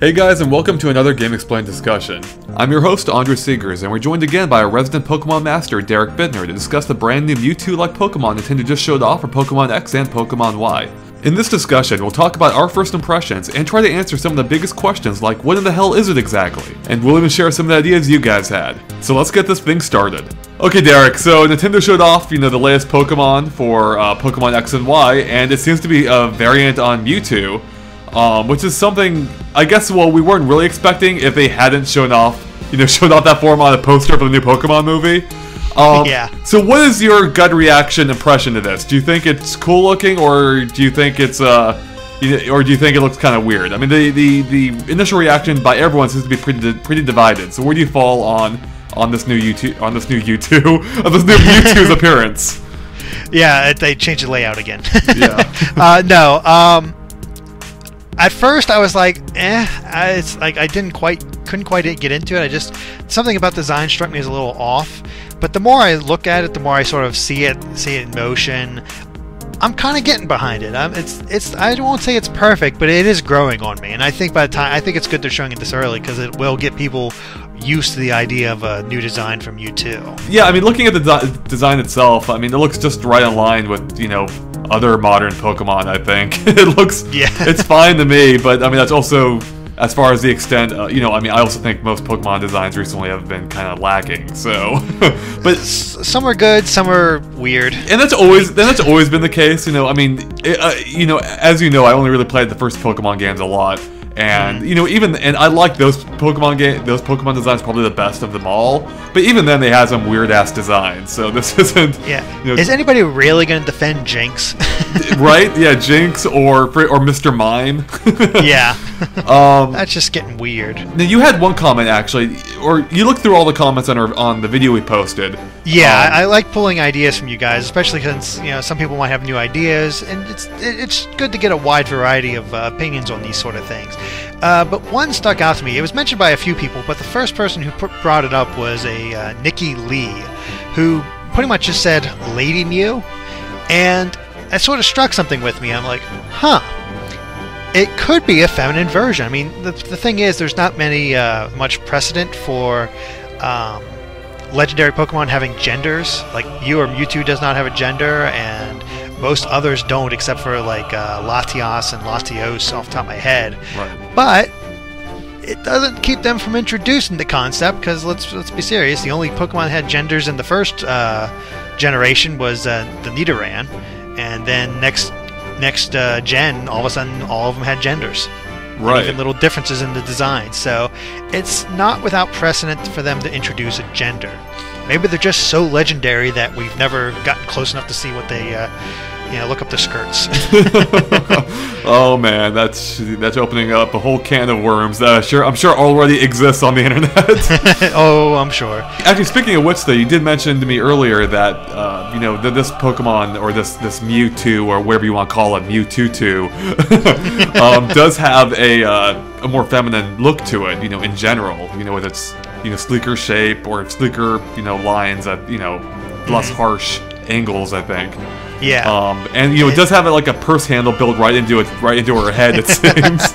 Hey guys, and welcome to another GameXplain discussion. I'm your host, Andre Seegers, and we're joined again by our resident Pokemon master, Derek Bittner, to discuss the brand new Mewtwo-like Pokemon Nintendo just showed off for Pokemon X and Pokemon Y. In this discussion, we'll talk about our first impressions and try to answer some of the biggest questions like what in the hell is it exactly? And we'll even share some of the ideas you guys had. So let's get this thing started. Okay Derek, so Nintendo showed off, the latest Pokemon for Pokemon X and Y, and it seems to be a variant on Mewtwo. Which is something, I guess, well, we weren't really expecting if they hadn't shown off that form on a poster for the new Pokemon movie. Yeah. So what is your gut reaction impression to this? Do you think it's cool looking, or do you think it's, or do you think it looks kind of weird? I mean, the initial reaction by everyone seems to be pretty divided. So where do you fall on this new Mewtwo's appearance? Yeah, they changed the layout again. Yeah. At first, I was like, it's like I couldn't quite get into it. Something about the design struck me as a little off. But the more I look at it, the more I sort of see it in motion. I'm kind of getting behind it. I won't say it's perfect, but it is growing on me. And I think it's good they're showing it this early because it will get people used to the idea of a new design from Mewtwo. Yeah, I mean, looking at the design itself, I mean, it looks just right in line with, other modern Pokemon, I think. It's fine to me, but I mean, that's also, as far as the extent, I also think most Pokemon designs recently have been kind of lacking, so. But some are good, some are weird. And that's always been the case, I mean, as you know, I only really played the first Pokemon games a lot. And and I like those Pokemon designs probably the best of them all. But even then, they had some weird ass designs. So this isn't. Yeah. Is anybody really going to defend Jinx? Right? Yeah, Jinx or Mr. Mime. Yeah. That's just getting weird. Now you had one comment actually, or you looked through all the comments on the video we posted. Yeah, I like pulling ideas from you guys, especially since some people might have new ideas, and it's good to get a wide variety of opinions on these sort of things. But one stuck out to me. It was mentioned by a few people, but the first person who brought it up was a Nikki Lee, who pretty much just said Lady Mew, and that sort of struck something with me. I'm like, huh. It could be a feminine version. I mean, the thing is, there's not much precedent for legendary Pokemon having genders. Like, Mewtwo does not have a gender, and most others don't, except for like Latias and Latios off the top of my head. Right. But it doesn't keep them from introducing the concept, because let's be serious. The only Pokemon that had genders in the first generation was the Nidoran, and then next gen, all of a sudden, all of them had genders. Right. Even little differences in the design. So it's not without precedent for them to introduce a gender. Maybe they're just so legendary that we've never gotten close enough to see what they, look up the skirts. Oh man, that's opening up a whole can of worms that I'm sure already exists on the internet. Oh, I'm sure. Actually, speaking of which, though, you did mention to me earlier that this Pokemon, or this Mewtwo, or whatever you want to call it, Mewtwo, does have a more feminine look to it. In general, with its sleeker shape or sleeker lines at less harsh angles, I think. Yeah. And it does have like a purse handle built right into her head, it seems.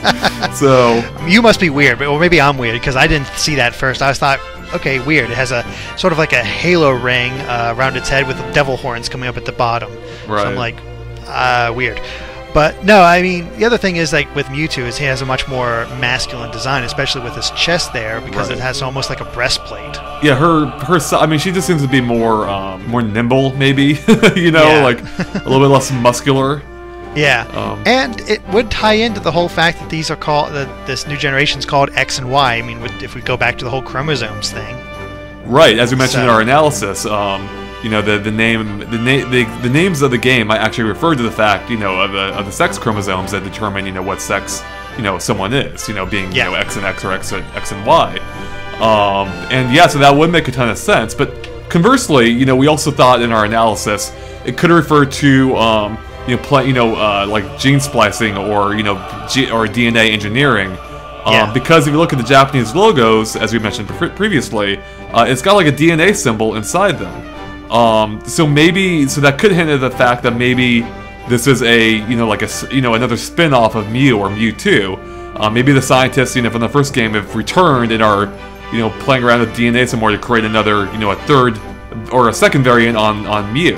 So you must be weird, or maybe I'm weird because I didn't see that first. I thought, okay, weird. It has a sort of like a halo ring around its head with devil horns coming up at the bottom. Right. So I'm like, weird. But no, I mean, the other thing is, like, with Mewtwo, is he has a much more masculine design, especially with his chest there, because it has almost like a breastplate. Yeah, her I mean, she just seems to be more nimble, maybe, like a little bit less muscular. Yeah, and it would tie into the whole fact that these are called, this new generation's called X and Y. I mean, if we go back to the whole chromosomes thing. Right, as we mentioned in our analysis, the names of the game I actually refer to the fact, of the sex chromosomes that determine, what sex, someone is, being, X and X or X and Y. And yeah, so that would make a ton of sense, but Conversely, we also thought in our analysis it could refer to like gene splicing or or DNA engineering. Because if you look at the Japanese logos, as we mentioned previously, it's got like a DNA symbol inside them. So that could hint at the fact that maybe this is another spin-off of Mew or Mewtwo. Maybe the scientists, from the first game have returned and are, playing around with DNA some more to create another, a third or a second variant on Mew.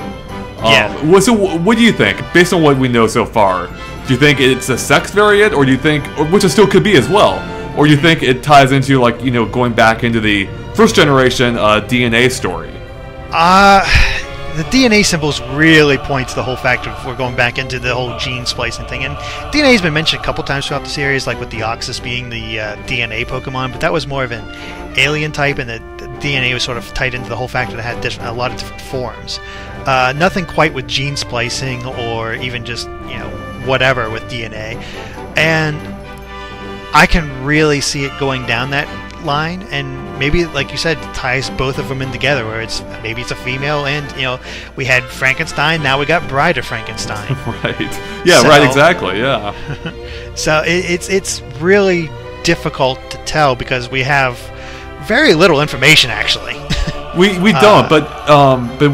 So what do you think, based on what we know so far? Do you think it's a sex variant, or do you think, which it still could be as well, or do you think it ties into going back into the first generation DNA story? The DNA symbols really point to the whole fact of we're going back into the whole gene splicing thing, and DNA has been mentioned a couple times throughout the series, like with the Oxus being the DNA Pokemon, but that was more of an alien type, and the DNA was sort of tied into the whole fact that it had a lot of different forms. Nothing quite with gene splicing or even just whatever with DNA, and I can really see it going down that line, and maybe, like you said, ties both of them in together, where maybe it's a female, and we had Frankenstein, now we got Bride of Frankenstein. Right. Yeah. Right. Exactly. Yeah. So it's really difficult to tell because we have very little information actually. We don't, but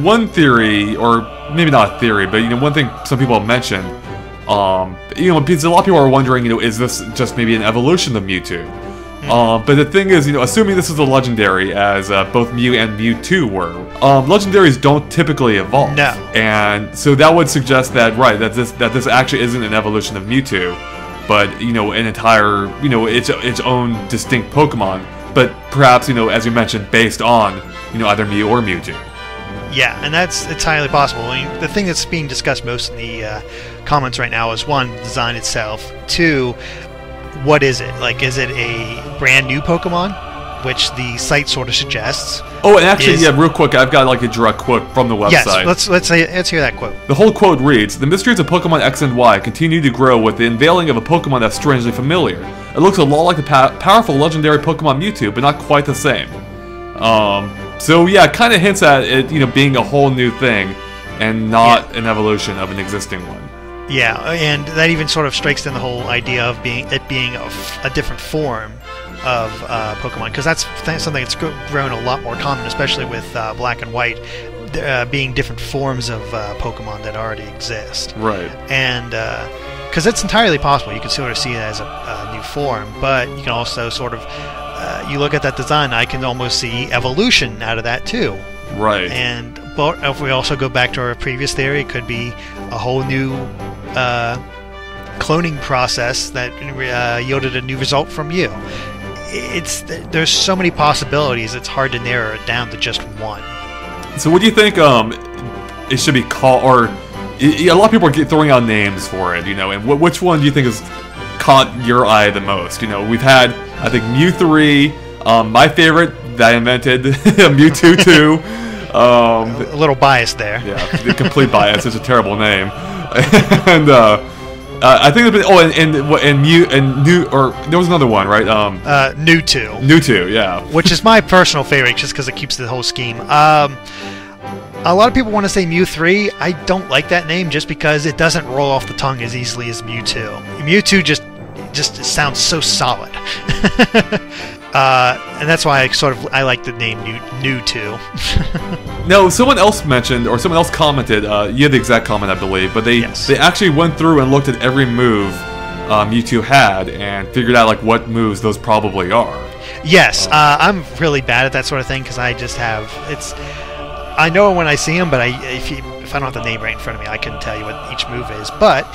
one theory, or maybe not a theory, but one thing some people have mentioned, because a lot of people are wondering, is this just maybe an evolution of Mewtwo? But the thing is, assuming this is a legendary, as both Mew and Mewtwo were, legendaries don't typically evolve. No. And so that would suggest that, right, that this actually isn't an evolution of Mewtwo, but an entire, its own distinct Pokemon. But perhaps, as you mentioned, based on, either Mew or Mewtwo. Yeah, and it's highly possible. I mean, the thing that's being discussed most in the comments right now is, one, the design itself. Two, what is it? Like, is it a brand new Pokemon? Which the site sort of suggests. Oh, and actually, real quick, I've got like a direct quote from the website. Yes, let's hear that quote. The whole quote reads, "The mysteries of Pokemon X and Y continue to grow with the unveiling of a Pokemon that's strangely familiar. It looks a lot like the powerful legendary Pokemon Mewtwo, but not quite the same." So yeah, it kind of hints at it, being a whole new thing, and not an evolution of an existing one. Yeah, and that even sort of strikes in the whole idea of being a different form of Pokemon, because that's something that's grown a lot more common, especially with Black and White, being different forms of Pokemon that already exist. Right. And because it's entirely possible, you can sort of see it as a new form, but you can also sort of, you look at that design, I can almost see evolution out of that too. Right. And but if we also go back to our previous theory, it could be a whole new cloning process that yielded a new result from you. There's so many possibilities, it's hard to narrow it down to just one. So what do you think it should be called, or a lot of people are throwing out names for it, and which one do you think has caught your eye the most? We've had, I think, Mewthree, my favorite that I invented, Mewtwo 2. A little biased there. Yeah, complete bias. It's a terrible name. And I think and Mew and New, or there was another one, right? Mewtwo. Mewtwo, yeah. Which is my personal favorite, just because it keeps the whole scheme. A lot of people want to say Mewthree. I don't like that name just because it doesn't roll off the tongue as easily as Mewtwo. Mewtwo just sounds so solid. And that's why I like the name Mewtwo. No, someone else mentioned, or someone else commented, you had the exact comment, I believe, but they actually went through and looked at every move Mewtwo had and figured out like what moves those probably are. Yes, I'm really bad at that sort of thing because I just have I know when I see them, but if I don't have the name right in front of me, I couldn't tell you what each move is. But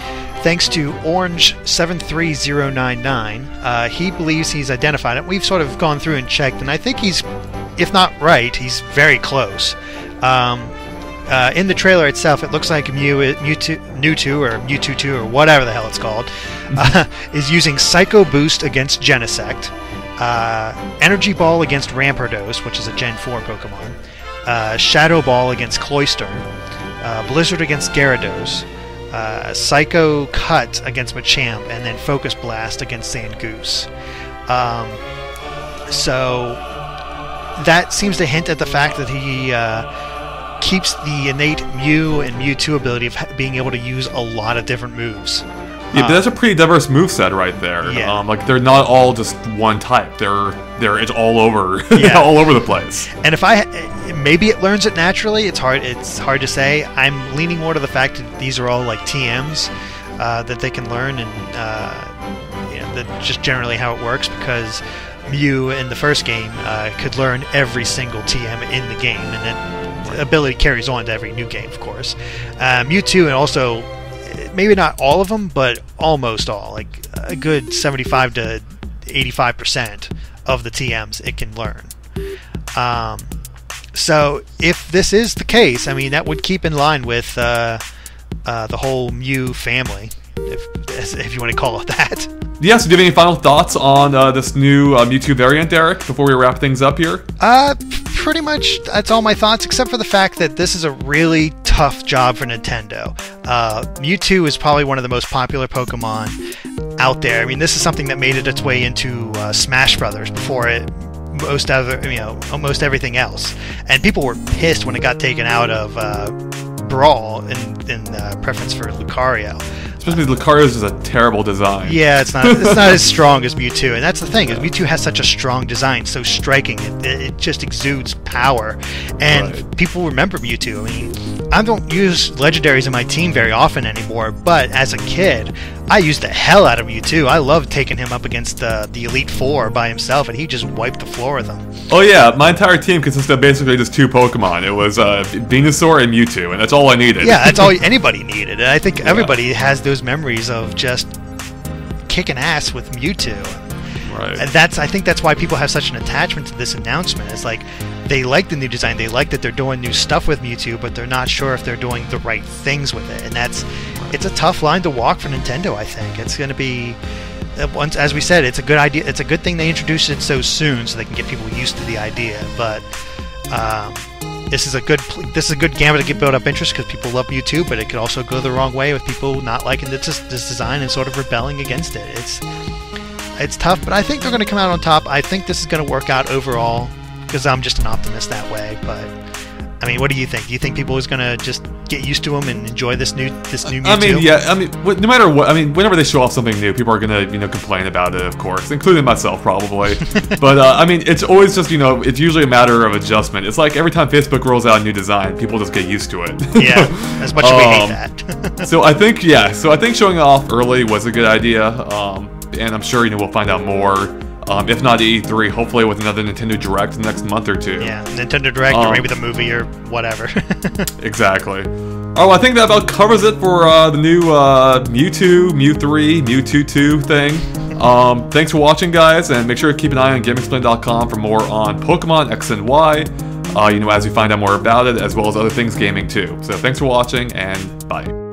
thanks to Orange73099, he believes he's identified it. We've sort of gone through and checked, and I think he's, if not right, he's very close. In the trailer itself, it looks like Mewtwo or Mewtwo 2 or whatever the hell it's called is using Psycho Boost against Genesect, Energy Ball against Rampardos, which is a Gen 4 Pokemon, Shadow Ball against Cloyster, Blizzard against Gyarados, Psycho Cut against Machamp, and then Focus Blast against Zangoose. So that seems to hint at the fact that he keeps the innate Mew and Mewtwo ability of being able to use a lot of different moves. Yeah, but that's a pretty diverse moveset right there. Yeah. Like they're not all just one type. It's all over, all over the place. And maybe it learns it naturally. It's hard to say. I'm leaning more to the fact that these are all like TMs that they can learn, and that's just generally how it works, because Mew in the first game could learn every single TM in the game, and that ability carries on to every new game, of course. Mewtwo, and also maybe not all of them, but almost all, like a good 75 to 85% of the TMs it can learn. So if this is the case, I mean, that would keep in line with the whole Mew family, if you want to call it that. Yeah, so do you have any final thoughts on this new Mewtwo variant, Derek, before we wrap things up here? Pretty much that's all my thoughts, except for the fact that this is a really tough job for Nintendo. Mewtwo is probably one of the most popular Pokemon out there. I mean, this is something that made it its way into Smash Brothers before almost everything else. And people were pissed when it got taken out of Brawl in preference for Lucario. Especially Lucario's is a terrible design. Yeah, it's not as strong as Mewtwo, and that's the thing, is Mewtwo has such a strong design, so striking. It just exudes power, and people remember Mewtwo. I mean, I don't use legendaries in my team very often anymore, but as a kid, I used the hell out of Mewtwo. I loved taking him up against the Elite Four by himself, and he just wiped the floor with them. Oh yeah, my entire team consisted of basically just two Pokemon. It was Venusaur and Mewtwo, and that's all I needed. Yeah, that's all anybody needed, and I think everybody has those memories of just kicking ass with Mewtwo. Right. And I think that's why people have such an attachment to this announcement. It's like they like the new design, they like that they're doing new stuff with Mewtwo, but they're not sure if they're doing the right things with it. And it's a tough line to walk for Nintendo. I think it's going to be, once, as we said, it's a good idea. It's a good thing they introduced it so soon, so they can get people used to the idea. But this is a good gambit to build up interest, because people love Mewtwo, but it could also go the wrong way with people not liking this design and sort of rebelling against it. It's tough, but I think they're going to come out on top. I think this is going to work out overall, because I'm just an optimist that way. But I mean, what do you think? Do you think people is going to just get used to them and enjoy this new Mewtwo? I mean, yeah. I mean, no matter what. I mean, whenever they show off something new, people are going to complain about it, of course, including myself probably. But I mean, it's always just it's usually a matter of adjustment. It's like every time Facebook rolls out a new design, people just get used to it. Yeah, as much as we hate that. So I think showing it off early was a good idea. And I'm sure we'll find out more. If not at E3, hopefully with another Nintendo Direct in the next month or two. Yeah, Nintendo Direct, or maybe the movie or whatever. Exactly. Oh, I think that about covers it for the new Mewtwo, Mewthree, Mewtwo 2 thing. Thanks for watching, guys, and make sure to keep an eye on GameXplain.com for more on Pokemon X and Y. As we find out more about it, as well as other things gaming too. So thanks for watching, and bye.